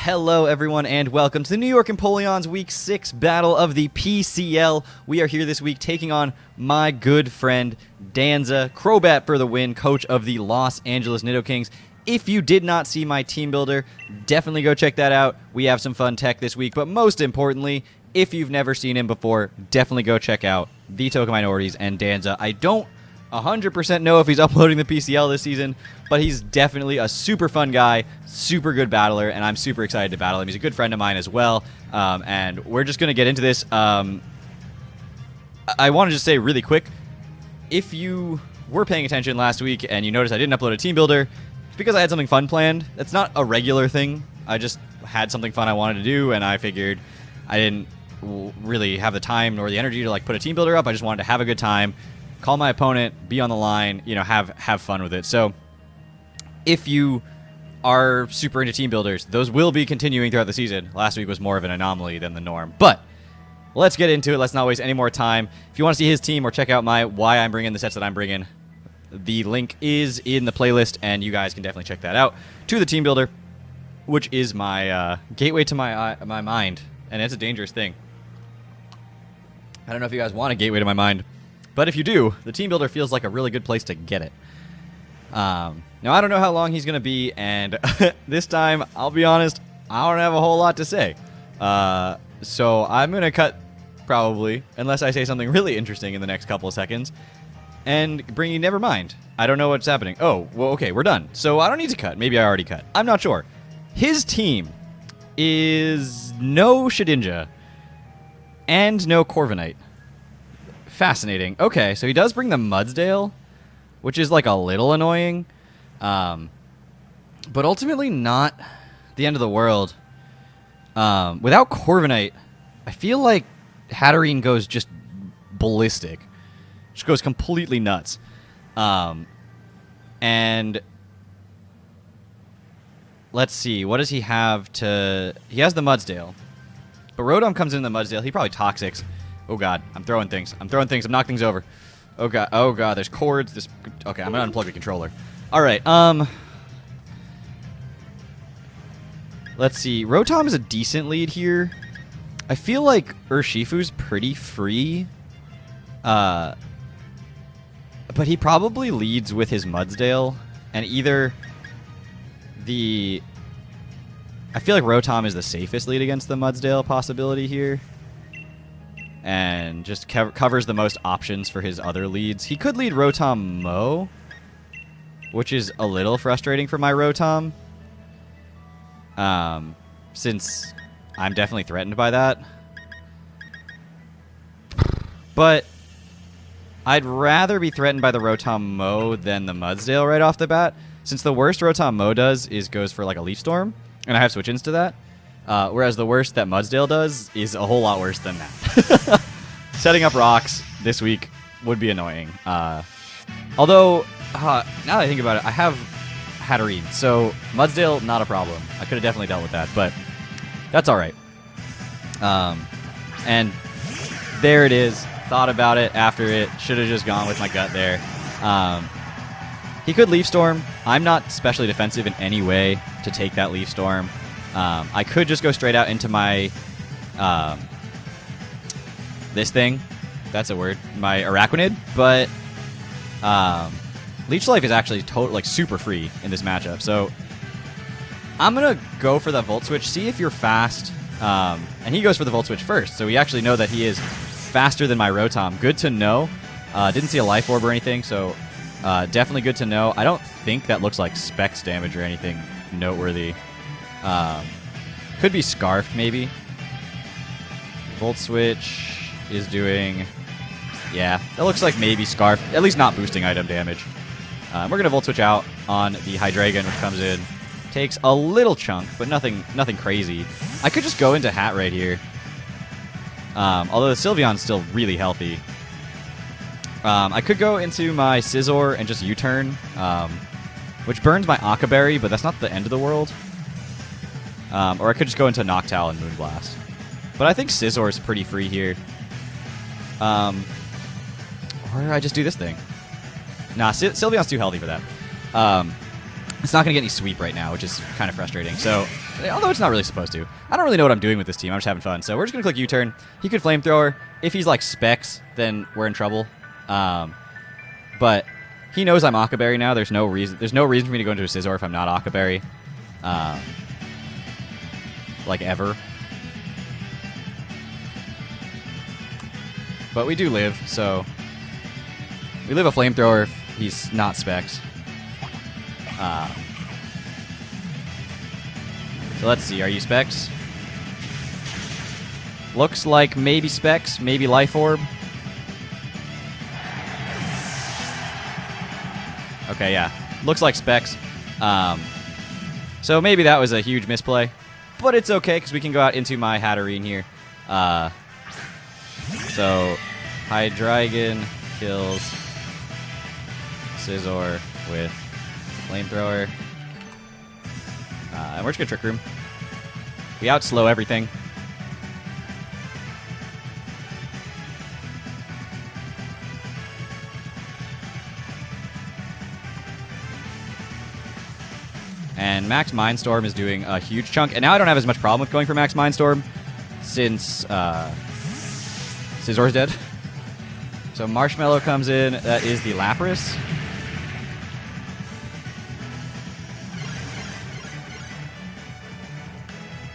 Hello, everyone, and welcome to the New York Empoleon's Week 6 Battle of the PCL. We are here this week taking on my good friend, Danza, Crobat for the win, coach of the Los Angeles Nidokings. If you did not see my team builder, definitely go check that out. We have some fun tech this week, but most importantly, if you've never seen him before, definitely go check out the Token Minorities and Danza. I don't 100% know if he's uploading the PCL this season, but he's definitely a super fun guy, super good battler, and I'm super excited to battle him. He's a good friend of mine as well, and we're just going to get into this. I want to just say really quick, if you were paying attention last week and you noticed I didn't upload a team builder, it's because I had something fun planned. It's not a regular thing. I just had something fun I wanted to do, and I figured I didn't really have the time nor the energy to put a team builder up. I just wanted to have a good time, call my opponent, be on the line, have fun with it. So if you are super into team builders, those will be continuing throughout the season. Last week was more of an anomaly than the norm. But let's get into it. Let's not waste any more time. If you want to see his team or check out why I'm bringing the sets that I'm bringing, the link is in the playlist, and you guys can definitely check that out. To the team builder, which is my gateway to my mind, and it's a dangerous thing. I don't know if you guys want a gateway to my mind, but if you do, the team builder feels like a really good place to get it. Now, I don't know how long he's going to be, and this time, I'll be honest, I don't have a whole lot to say. So I'm going to cut, probably, unless I say something really interesting in the next couple of seconds, and bring you never mind. I don't know what's happening. Oh, well, okay, we're done. So I don't need to cut. Maybe I already cut. I'm not sure. His team is no Shedinja and no Corviknight. Fascinating. Okay, so he does bring the Mudsdale, which is a little annoying, but ultimately not the end of the world. Without Corviknight, I feel like Hatterene goes just ballistic. Just goes completely nuts. And let's see, what does he have to... He has the Mudsdale, but Rotom comes in the Mudsdale. He probably Toxics. Oh god, I'm throwing things. I'm knocking things over. Oh god, there's cords. Okay, I'm gonna unplug the controller. Alright, let's see. Rotom is a decent lead here. I feel like Urshifu's pretty free. But he probably leads with his Mudsdale, and either the... I feel like Rotom is the safest lead against the Mudsdale possibility here, and just covers the most options for his other leads. He could lead Rotom Mo, which is a little frustrating for my Rotom, since I'm definitely threatened by that. But I'd rather be threatened by the Rotom Mo than the Mudsdale right off the bat, since the worst Rotom Mo does is goes for a Leaf Storm, and I have switch-ins to that. Whereas the worst that Mudsdale does is a whole lot worse than that. Setting up rocks this week would be annoying. Although, now that I think about it, I have Hatterene, so Mudsdale, not a problem. I could have definitely dealt with that, but that's alright. And there it is. Thought about it after it. Should have just gone with my gut there. He could Leaf Storm. I'm not specially defensive in any way to take that Leaf Storm. I could just go straight out into my this thing. That's a word. My Araquanid, but Leech Life is actually super free in this matchup. So I'm gonna go for the Volt Switch. See if you're fast. And he goes for the Volt Switch first, so we actually know that he is faster than my Rotom. Good to know. Didn't see a Life Orb or anything, so definitely good to know. I don't think that looks like Specs damage or anything noteworthy. Could be Scarfed, maybe. Volt Switch is doing... Yeah, that looks like maybe Scarfed. At least not boosting item damage. We're going to Volt Switch out on the Hydreigon, which comes in. Takes a little chunk, but nothing crazy. I could just go into Hat right here. Although the Sylveon's still really healthy. I could go into my Scizor and just U-turn, which burns my Akaberry, but that's not the end of the world. Or I could just go into Noctowl and Moonblast. But I think Scizor is pretty free here. Or I just do this thing. Nah, Sylveon's too healthy for that. It's not going to get any sweep right now, which is kind of frustrating. So Although it's not really supposed to. I don't really know what I'm doing with this team. I'm just having fun. So we're just going to click U-turn. He could Flamethrower. If he's like Specs, then we're in trouble. But he knows I'm Akaberry now. There's no reason for me to go into a Scizor if I'm not Akaberry. Like ever. But we do live, so we live a Flamethrower if he's not Specs. So let's see, are you Specs? Looks like maybe Specs, maybe Life Orb. Okay, yeah. Looks like Specs. So maybe that was a huge misplay. But it's okay, because we can go out into my Hatterene here. So, Hydreigon kills Scizor with Flamethrower. And we're just going to Trick Room. We outslow everything. And Max Mindstorm is doing a huge chunk. And now I don't have as much problem with going for Max Mindstorm since Scizor's dead. So Marshmallow comes in. That is the Lapras.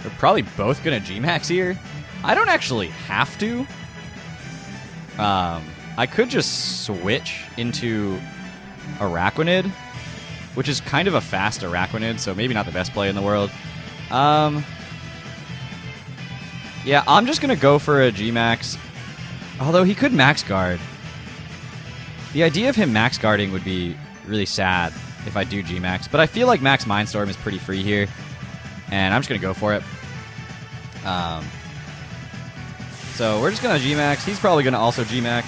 We're probably both going to GMax here. I don't actually have to. I could just switch into Araquanid, which is kind of a fast Araquanid, so maybe not the best play in the world. Yeah, I'm just going to go for a GMax. Although he could Max Guard. The idea of him Max Guarding would be really sad if I do GMax, but I feel like Max Mindstorm is pretty free here, and I'm just going to go for it. So we're just going to GMax. He's probably going to also GMax.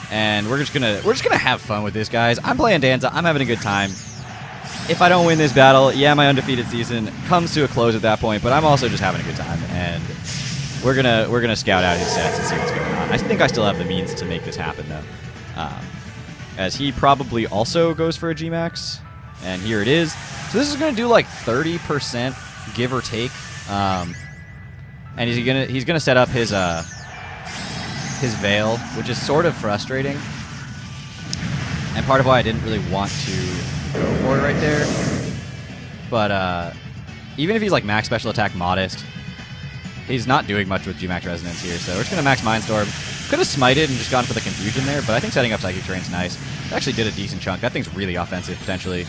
And we're just gonna have fun with this, guys. I'm playing Danza. I'm having a good time. If I don't win this battle, yeah, my undefeated season comes to a close at that point. But I'm also just having a good time, and we're gonna scout out his sets and see what's going on. I think I still have the means to make this happen, though, as he probably also goes for a GMax, and here it is. So this is gonna do like 30%, give or take, and he's gonna set up his Veil, which is sort of frustrating, and part of why I didn't really want to go for it right there. But even if he's like max special attack modest, he's not doing much with GMax Resonance here, so we're just going to max Mindstorm. Could have smited and just gone for the confusion there, but I think setting up Psychic Terrain's nice. It actually did a decent chunk. That thing's really offensive, potentially.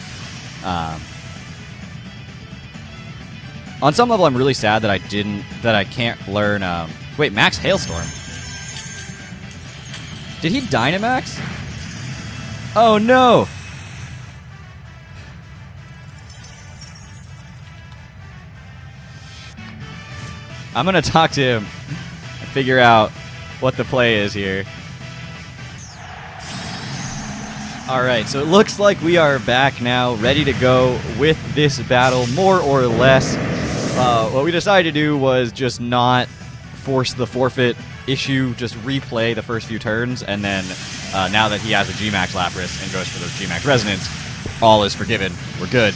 On some level, I'm really sad that I can't learn... wait, Max Hailstorm. Did he Dynamax? Oh, no! I'm going to talk to him and figure out what the play is here. Alright, so it looks like we are back now, ready to go with this battle, more or less. What we decided to do was just not force the forfeit issue, just replay the first few turns, and then now that he has a GMax Lapras and goes for those GMax Resonance, all is forgiven. We're good.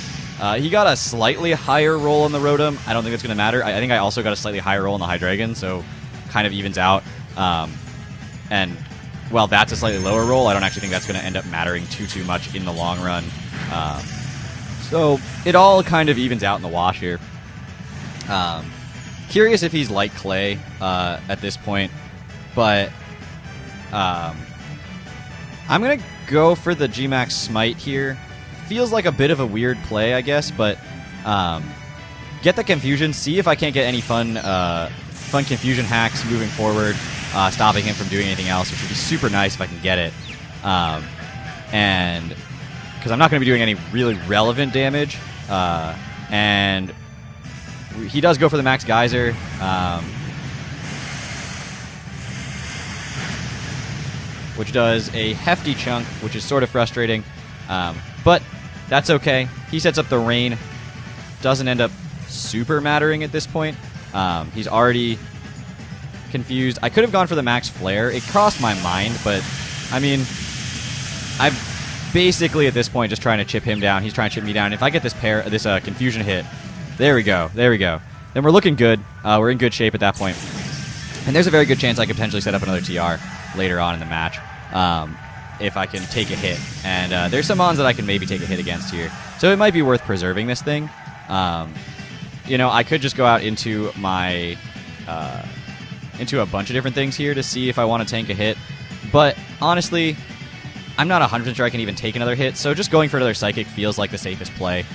He got a slightly higher roll on the Rotom. I don't think it's going to matter. I think I also got a slightly higher roll on the Hydreigon, so kind of evens out. And while that's a slightly lower roll, I don't actually think that's going to end up mattering too much in the long run. So it all kind of evens out in the wash here. Curious if he's like Clay at this point. But I'm going to go for the GMax Smite here. Feels like a bit of a weird play, I guess, but get the confusion, see if I can't get any fun confusion hacks moving forward, stopping him from doing anything else, which would be super nice if I can get it. And because I'm not going to be doing any really relevant damage. And he does go for the Max Geyser. Which does a hefty chunk, which is sort of frustrating. But that's okay. He sets up the Rain. Doesn't end up super mattering at this point. He's already confused. I could have gone for the Max Flare. It crossed my mind, but I mean, I'm basically at this point just trying to chip him down. He's trying to chip me down. If I get this confusion hit, There we go. There we go. Then we're looking good. We're in good shape at that point. And there's a very good chance I could potentially set up another TR later on in the match if I can take a hit. And there's some mons that I can maybe take a hit against here. So it might be worth preserving this thing. You know, I could just go out into my into a bunch of different things here to see if I want to tank a hit. But honestly, I'm not 100% sure I can even take another hit. So just going for another Psychic feels like the safest play.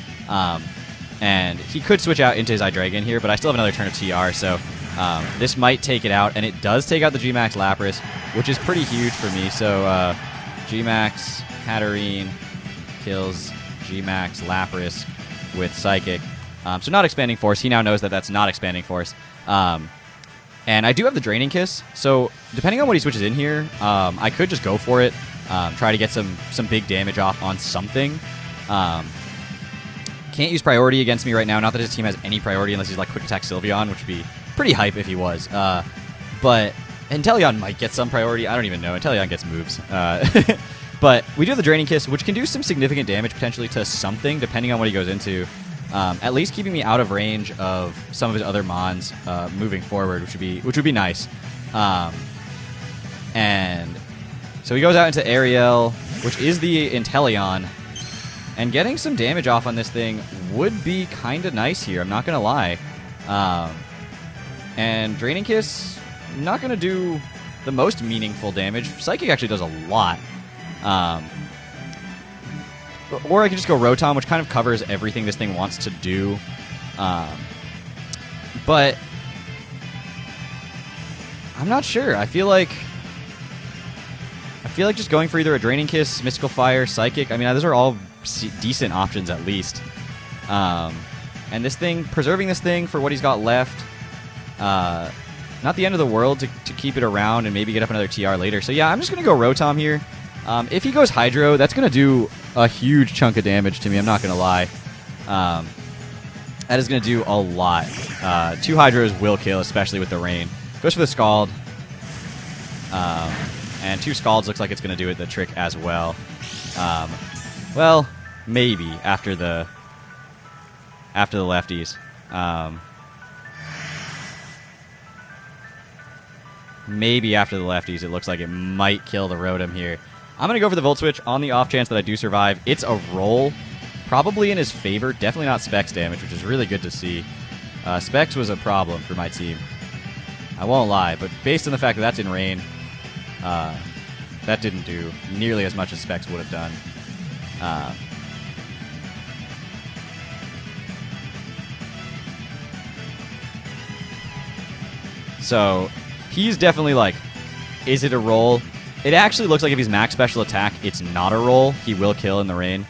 And he could switch out into his iDragon here, but I still have another turn of TR, so this might take it out. And it does take out the GMax Lapras, which is pretty huge for me. So GMax Hatterene kills GMax Lapras with Psychic. So not Expanding Force. He now knows that that's not Expanding Force. And I do have the Draining Kiss, so depending on what he switches in here, I could just go for it, try to get some big damage off on something. Can't use priority against me right now. Not that his team has any priority unless he's like Quick Attack Sylveon, which would be pretty hype if he was. But Empoleon might get some priority. I don't even know. Empoleon gets moves. But we do have the Draining Kiss, which can do some significant damage potentially to something, depending on what he goes into. At least keeping me out of range of some of his other mons moving forward, which would be nice. And so he goes out into Ariel, which is the Empoleon, and getting some damage off on this thing would be kind of nice here. I'm not gonna lie. And Draining Kiss, not gonna do the most meaningful damage. Psychic actually does a lot. Or I could just go Rotom, which kind of covers everything this thing wants to do. But I'm not sure. I feel like just going for either a Draining Kiss, Mystical Fire, Psychic. I mean, those are all decent options at least. And this thing, preserving this thing for what he's got left, not the end of the world to keep it around and maybe get up another TR later. So yeah, I'm just going to go Rotom here. If he goes Hydro, that's going to do a huge chunk of damage to me, I'm not going to lie. That is going to do a lot. 2 Hydros will kill, especially with the rain. Goes for the Scald. And 2 Scalds looks like it's going to do it the trick as well. Well, maybe after the lefties. Maybe after the lefties, it looks like it might kill the Rotom here. I'm going to go for the Volt Switch on the off chance that I do survive. It's a roll. Probably in his favor. Definitely not Specs damage, which is really good to see. Specs was a problem for my team. I won't lie, but based on the fact that that's in rain, that didn't do nearly as much as Specs would have done. So he's definitely like, is it a roll? It actually looks like if he's max special attack, it's not a roll. He will kill in the rain.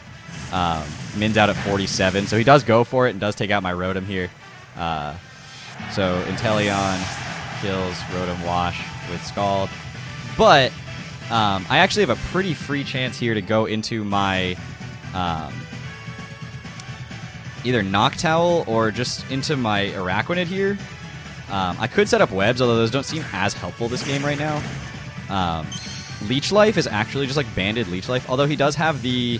Min's out at 47, so he does go for it and does take out my Rotom here. So Empoleon kills Rotom Wash with Scald. But I actually have a pretty free chance here to go into my either Noctowl or just into my Araquanid here. I could set up webs, although those don't seem as helpful this game right now. Leech Life is actually just like banded Leech Life, although he does have the...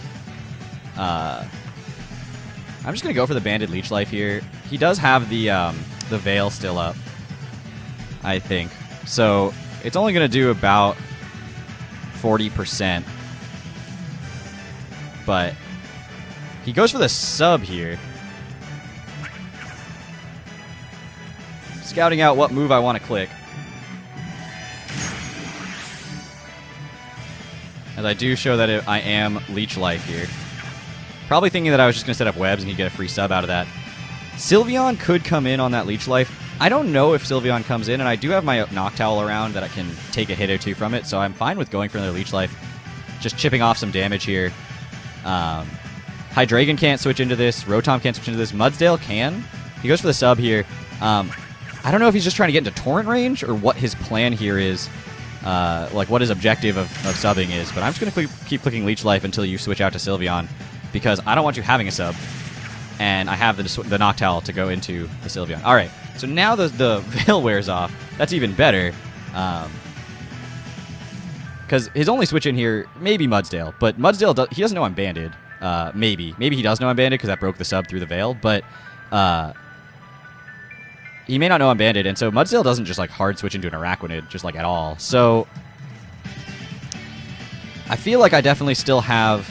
I'm just going to go for the banded Leech Life here. He does have the Veil still up, I think. So it's only going to do about 40%. But he goes for the sub here. Scouting out what move I want to click. As I do show that I am Leech Life here. Probably thinking that I was just going to set up webs and he'd get a free sub out of that. Sylveon could come in on that Leech Life. I don't know if Sylveon comes in, and I do have my Noctowl around that I can take a hit or two from it, so I'm fine with going for another Leech Life. Just chipping off some damage here. Hydreigon can't switch into this. Rotom can't switch into this. Mudsdale can. He goes for the sub here. I don't know if he's just trying to get into Torrent range or what his plan here is. Like what his objective of subbing is. But I'm just going to keep clicking Leech Life until you switch out to Sylveon, because I don't want you having a sub. And I have the Noctowl to go into the Sylveon. All right, so now the Veil wears off. That's even better. Because his only switch in here, maybe Mudsdale. But Mudsdale, he doesn't know I'm banded. Maybe he does know I'm banded because that broke the sub through the Veil. But he may not know I'm banded, and so Mudsdale doesn't just like hard switch into an Araquanid just like at all. So I feel like I definitely still have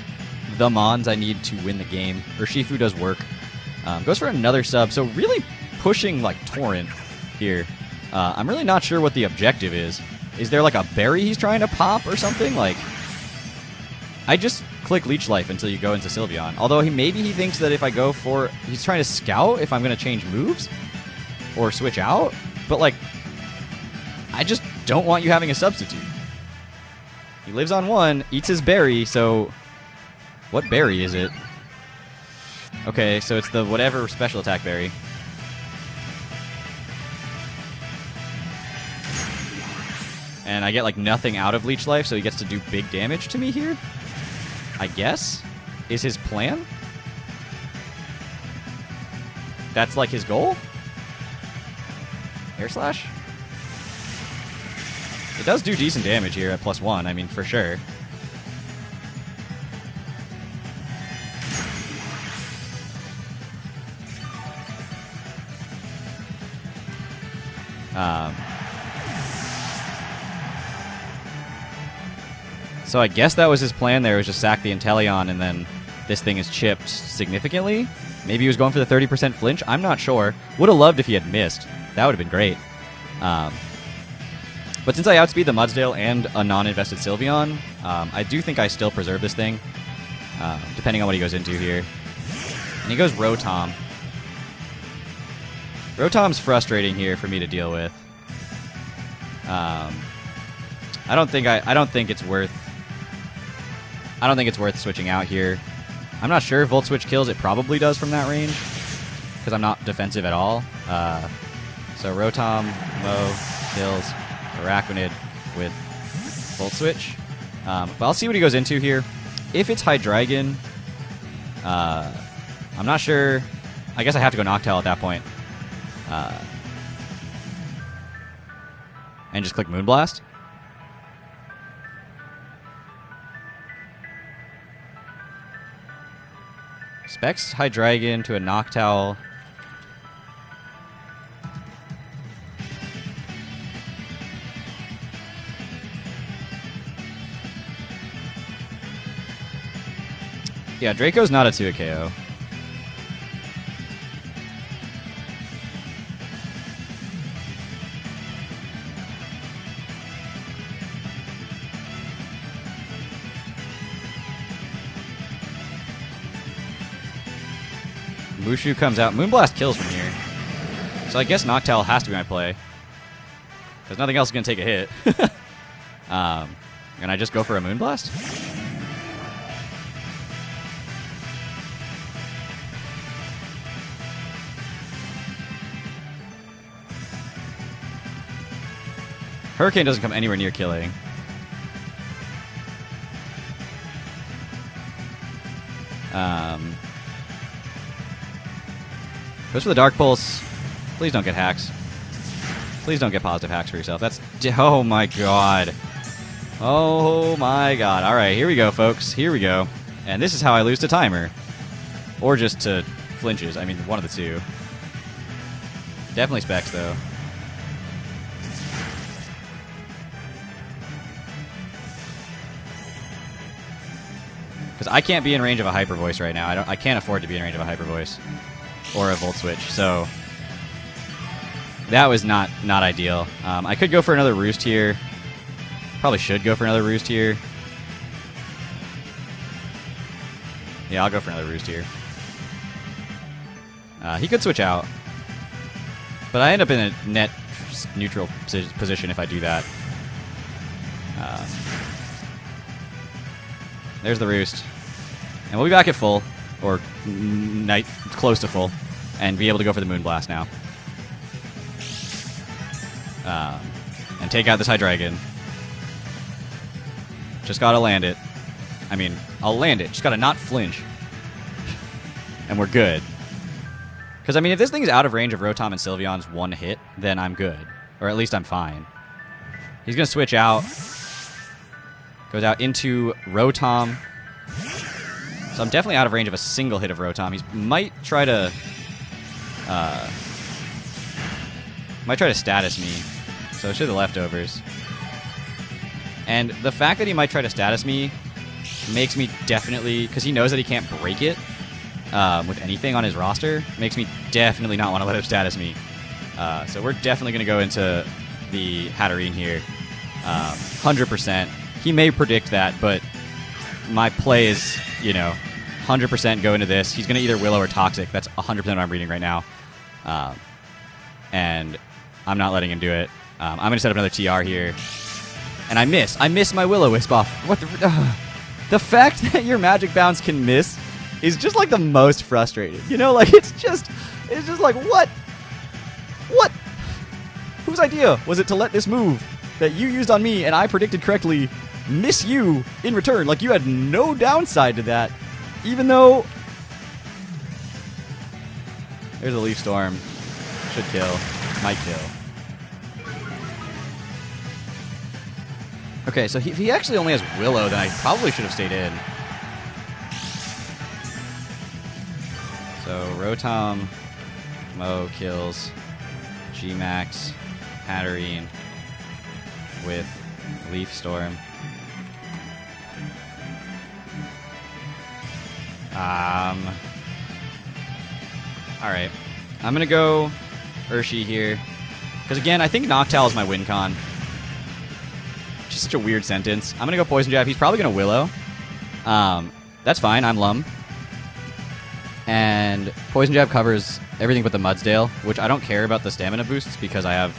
the Mons I need to win the game. Urshifu does work. Goes for another sub, so really pushing like Torrent here. I'm really not sure what the objective is. Is there like a berry he's trying to pop or something? Like, I just click Leech Life until you go into Sylveon. Although maybe he thinks that if I go for... He's trying to scout if I'm going to change moves or switch out. But like, I just don't want you having a substitute. He lives on 1, eats his berry, so... What berry is it? Okay, so it's the whatever special attack berry. And I get like nothing out of Leech Life, so he gets to do big damage to me here? I guess? Is his plan? That's like his goal? Air Slash? It does do decent damage here at +1, I mean, for sure. So I guess that was his plan there, was just sack the Empoleon and then this thing is chipped significantly. Maybe he was going for the 30% flinch. I'm not sure. Would have loved if he had missed. That would have been great. But since I outspeed the Mudsdale and a non-invested Sylveon, I do think I still preserve this thing, depending on what he goes into here. And he goes Rotom. Rotom's frustrating here for me to deal with. I don't think it's worth switching out here. I'm not sure if Volt Switch kills. It probably does from that range, because I'm not defensive at all. So Rotom, Mo, kills Araquanid with Volt Switch. But I'll see what he goes into here. If it's Hydreigon, I'm not sure. I guess I have to go Noctowl at that point. And just click Moonblast. Specs Hydreigon to a Noctowl. Yeah, Draco's not a 2 KO. Mushu comes out. Moonblast kills from here. So I guess Noctowl has to be my play, because nothing else is going to take a hit. And I just go for a Moonblast? Hurricane doesn't come anywhere near killing. Goes for the Dark Pulse. Please don't get hacks. Please don't get positive hacks for yourself. That's... Oh my god. Oh my god. Alright, here we go, folks. Here we go. And this is how I lose to Timer. Or just to flinches. I mean, one of the two. Definitely Specs, though. Because I can't be in range of a Hyper Voice right now. I can't afford to be in range of a Hyper Voice. Or a Volt Switch, so that was not ideal. I could go for another Roost here. Probably should go for another Roost here. Yeah, I'll go for another Roost here. He could switch out, but I end up in a net neutral position if I do that. There's the Roost, and we'll be back at full. Or close to full, and be able to go for the Moonblast now. And take out this Hydreigon. Just gotta land it. I mean, I'll land it. Just gotta not flinch. And we're good. Because, I mean, if this thing is out of range of Rotom and Sylveon's one hit, then I'm good. Or at least I'm fine. He's gonna switch out. Goes out into Rotom. So I'm definitely out of range of a single hit of Rotom. He might try to Might try to status me. So show the leftovers. And the fact that he might try to status me makes me definitely, because he knows that he can't break it with anything on his roster, makes me definitely not want to let him status me. So we're definitely going to go into the Hatterene here. 100%. He may predict that, but my play is, 100% go into this. He's going to either Willow or Toxic. That's 100% what I'm reading right now. And I'm not letting him do it. I'm going to set up another TR here. And I miss my Will-O-Wisp off. What the fact that your Magic Bounce can miss is just like the most frustrating. Like it's just like what? Whose idea was it to let this move that you used on me and I predicted correctly miss you in return? Like you had no downside to that, even though there's a Leaf Storm. Should kill. Might kill. Okay, so if he actually only has Willow, then I probably should have stayed in. So Rotom, Mo kills GMax, Hatterene with Leaf Storm. Alright. I'm going to go Urshi here. Because again, I think Noctowl is my win con. Just such a weird sentence. I'm going to go Poison Jab. He's probably going to Willow. That's fine. I'm Lum. And Poison Jab covers everything but the Mudsdale, which I don't care about the stamina boosts because I have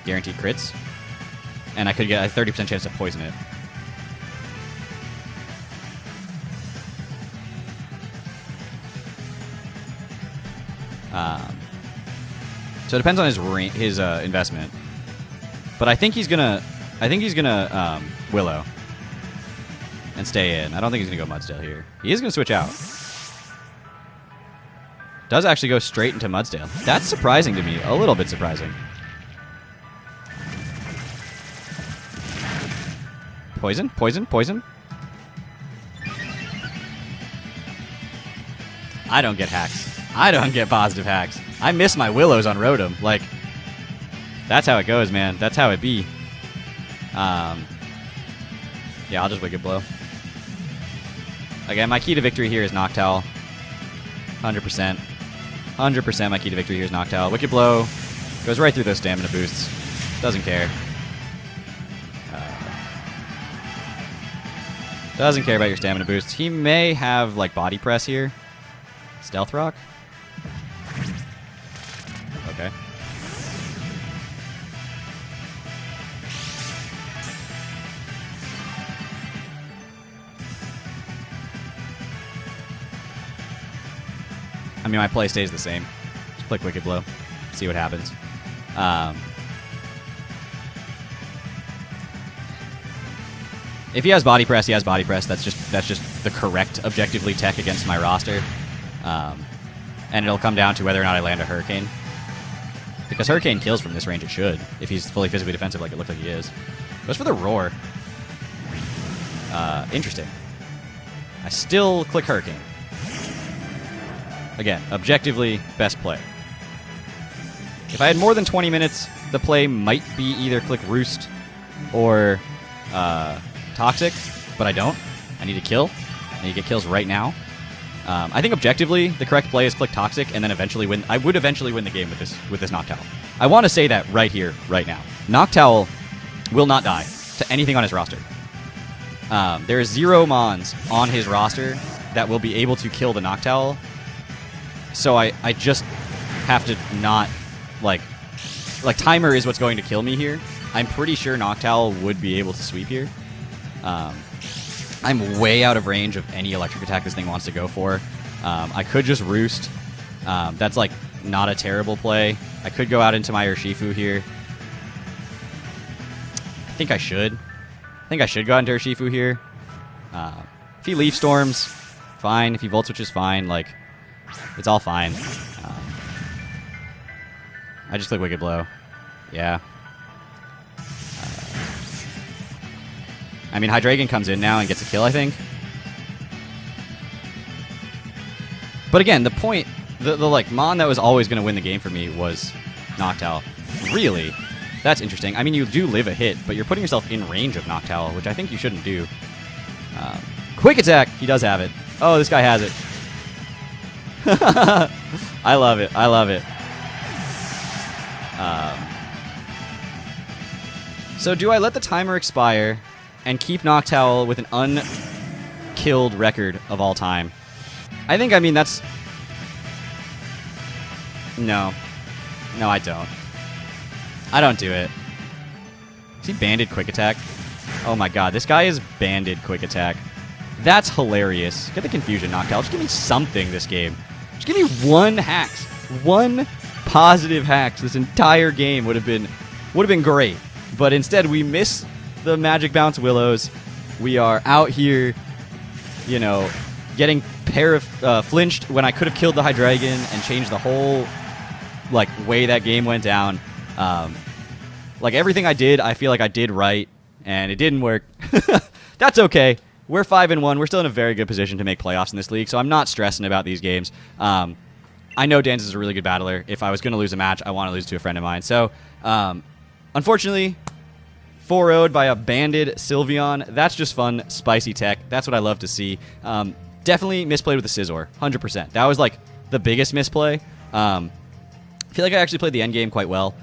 guaranteed crits. And I could get a 30% chance to poison it. So it depends on his investment. But I think he's gonna Willow and stay in. I don't think he's gonna go Mudsdale here. He is gonna switch out. Does actually go straight into Mudsdale. That's surprising to me. A little bit surprising. Poison, poison, poison. I don't get hacks. I don't get positive hacks. I miss my Willows on Rotom. Like, that's how it goes, man. That's how it be. Yeah, I'll just Wicked Blow. Again, my key to victory here is Noctowl. 100%. 100% my key to victory here is Noctowl. Wicked Blow goes right through those stamina boosts. Doesn't care. Doesn't care about your stamina boosts. He may have, like, Body Press here. Stealth Rock? Okay. I mean, my play stays the same. Just click Wicked Blow. See what happens. If he has Body Press, he has Body Press. That's just the correct objectively tech against my roster. And it'll come down to whether or not I land a Hurricane. Because Hurricane kills from this range, it should. If he's fully physically defensive like it looks like he is. Goes for the Roar. Interesting. I still click Hurricane. Again, objectively, best play. If I had more than 20 minutes, the play might be either click Roost or Toxic, but I don't. I need to kill. I need to get kills right now. I think objectively, the correct play is click Toxic and then eventually win. I would eventually win the game with this Noctowl. I want to say that right here, right now. Noctowl will not die to anything on his roster. There is 0 Mons on his roster that will be able to kill the Noctowl. So I just have to not, like Timer is what's going to kill me here. I'm pretty sure Noctowl would be able to sweep here. I'm way out of range of any electric attack this thing wants to go for. I could just Roost. That's like not a terrible play. I could go out into my Urshifu here. I think I should. I think I should go out into Urshifu here. If he Leaf Storms, fine. If he Volt Switches, fine. Like, it's all fine. I just click Wicked Blow. Yeah. I mean, Hydreigon comes in now and gets a kill, I think. But again, the point, the like Mon that was always going to win the game for me was Noctowl. Really? That's interesting. I mean, you do live a hit, but you're putting yourself in range of Noctowl, which I think you shouldn't do. Quick attack! He does have it. Oh, this guy has it. I love it. I love it. So do I let the timer expire and keep Noctowl with an unkilled record of all time? I think, I mean, that's... No. No, I don't. I don't do it. Is he banded quick attack? Oh my god, this guy is banded quick attack. That's hilarious. Get the confusion, Noctowl. Just give me something this game. Just give me one hacks. One positive hacks. This entire game would have been great. But instead, we miss the Magic Bounce Willows. We are out here, you know, getting flinched when I could have killed the Hydreigon and changed the whole like way that game went down. Like everything I did, I feel like I did right, and it didn't work. That's okay. We're 5-1. We're still in a very good position to make playoffs in this league, so I'm not stressing about these games. I know Danz is a really good battler. If I was going to lose a match, I want to lose to a friend of mine. So, unfortunately, 4-0'd by a banded Sylveon. That's just fun, spicy tech. That's what I love to see. Definitely misplayed with the Scizor, 100%. That was like the biggest misplay. I feel like I actually played the end game quite well.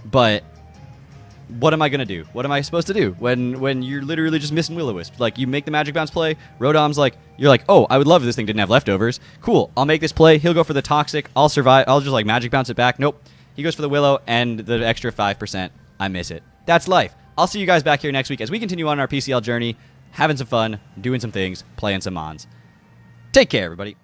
But what am I going to do? What am I supposed to do when you're literally just missing Will-O-Wisp? Like, you make the Magic Bounce play, Rodom's like, you're like, oh, I would love if this thing didn't have leftovers. Cool, I'll make this play, he'll go for the Toxic, I'll survive, I'll just like Magic Bounce it back. Nope, he goes for the Willow and the extra 5%. I miss it. That's life. I'll see you guys back here next week as we continue on our PCL journey, having some fun, doing some things, playing some Mons. Take care, everybody.